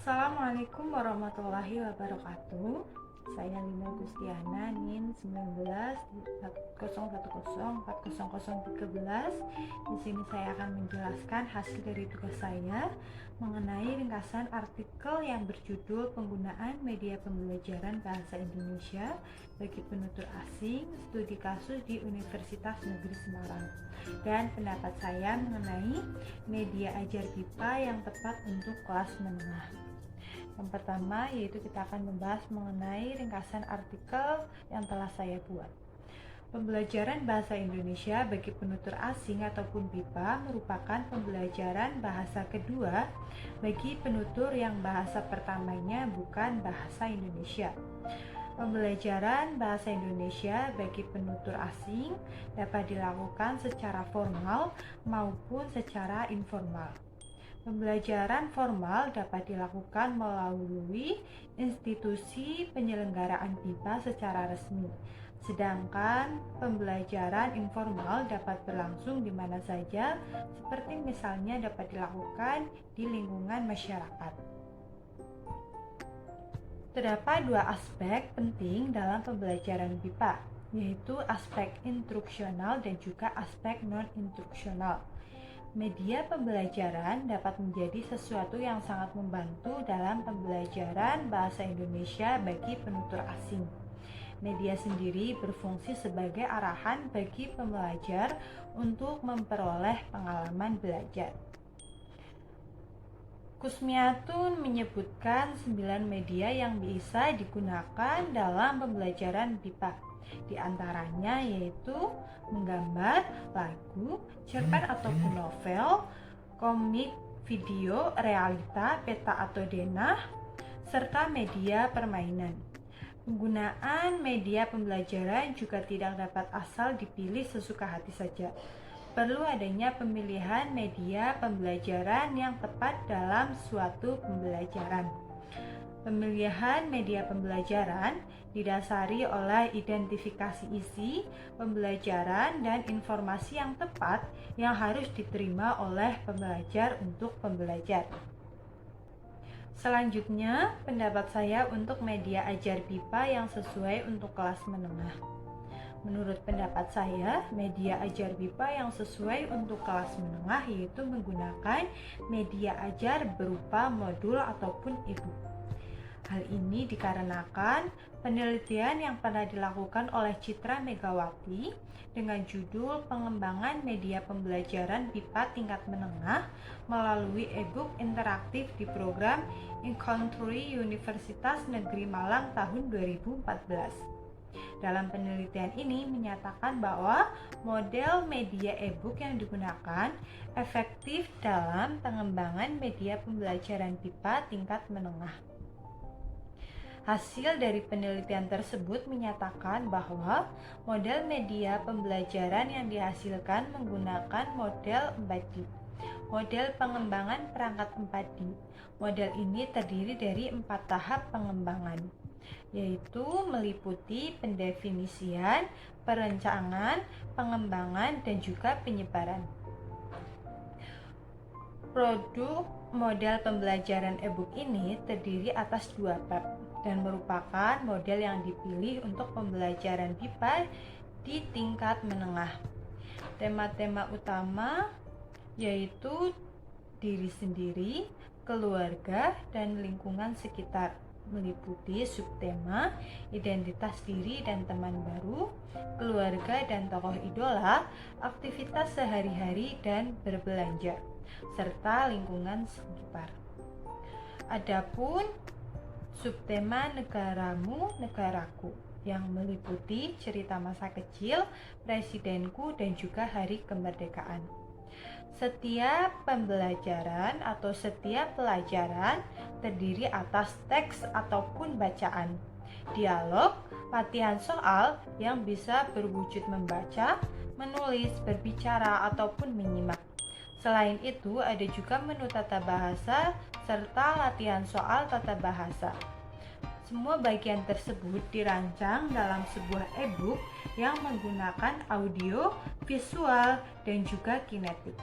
Assalamualaikum warahmatullahi wabarakatuh. Saya Lina Gustiana NIM 19.0104013. Di sini saya akan menjelaskan hasil dari tugas saya mengenai ringkasan artikel yang berjudul Penggunaan Media Pembelajaran Bahasa Indonesia bagi Penutur Asing, Studi Kasus di Universitas Negeri Semarang. Dan pendapat saya mengenai media ajar BIPA yang tepat untuk kelas menengah. Yang pertama yaitu kita akan membahas mengenai ringkasan artikel yang telah saya buat. Pembelajaran bahasa Indonesia bagi penutur asing ataupun BIPA merupakan pembelajaran bahasa kedua bagi penutur yang bahasa pertamanya bukan bahasa Indonesia. Pembelajaran bahasa Indonesia bagi penutur asing dapat dilakukan secara formal maupun secara informal. Pembelajaran formal dapat dilakukan melalui institusi penyelenggaraan BIPA secara resmi, sedangkan pembelajaran informal dapat berlangsung di mana saja, seperti misalnya dapat dilakukan di lingkungan masyarakat. Terdapat dua aspek penting dalam pembelajaran BIPA, yaitu aspek instruksional dan juga aspek non-instruksional. Media pembelajaran dapat menjadi sesuatu yang sangat membantu dalam pembelajaran bahasa Indonesia bagi penutur asing. Media sendiri berfungsi sebagai arahan bagi pembelajar untuk memperoleh pengalaman belajar. Kusmiatun menyebutkan 9 media yang bisa digunakan dalam pembelajaran BIPA. Di antaranya yaitu menggambar, lagu, cerpen ataupun novel, komik, video, realita, peta atau denah, serta media permainan. Penggunaan media pembelajaran juga tidak dapat asal dipilih sesuka hati saja. Perlu adanya pemilihan media pembelajaran yang tepat dalam suatu pembelajaran. Pemilihan media pembelajaran didasari oleh identifikasi isi pembelajaran dan informasi yang tepat yang harus diterima oleh pembelajar untuk pembelajar. Selanjutnya, pendapat saya untuk media ajar BIPA yang sesuai untuk kelas menengah. Menurut pendapat saya, media ajar BIPA yang sesuai untuk kelas menengah yaitu menggunakan media ajar berupa modul ataupun e-book. Hal ini dikarenakan penelitian yang pernah dilakukan oleh Citra Megawati dengan judul Pengembangan Media Pembelajaran BIPA Tingkat Menengah melalui e-book interaktif di program Inventory Universitas Negeri Malang tahun 2014. Dalam penelitian ini menyatakan bahwa model media e-book yang digunakan efektif dalam pengembangan media pembelajaran BIPA tingkat menengah. Hasil dari penelitian tersebut menyatakan bahwa model media pembelajaran yang dihasilkan menggunakan model 4D, model pengembangan perangkat 4D. Model ini terdiri dari 4 tahap pengembangan, yaitu meliputi pendefinisian, perencanaan, pengembangan, dan juga penyebaran. Produk model pembelajaran e-book ini terdiri atas 2 bab dan merupakan model yang dipilih untuk pembelajaran BIPA di tingkat menengah. Tema-tema utama yaitu diri sendiri, keluarga, dan lingkungan sekitar, meliputi subtema identitas diri dan teman baru, keluarga dan tokoh idola, aktivitas sehari-hari dan berbelanja, serta lingkungan sekitar. Adapun subtema negaramu, negaraku yang meliputi cerita masa kecil, presidenku, dan juga hari kemerdekaan. Setiap pembelajaran atau setiap pelajaran terdiri atas teks ataupun bacaan, dialog, latihan soal yang bisa berwujud membaca, menulis, berbicara, ataupun menyimak. Selain itu, ada juga menu tata bahasa serta latihan soal tata bahasa. Semua bagian tersebut dirancang dalam sebuah e-book yang menggunakan audio, visual, dan juga kinetik.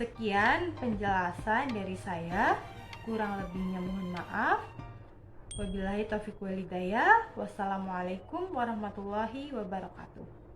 Sekian penjelasan dari saya, kurang lebihnya mohon maaf. Wabillahi taufiq walhidayah. Wassalamualaikum warahmatullahi wabarakatuh.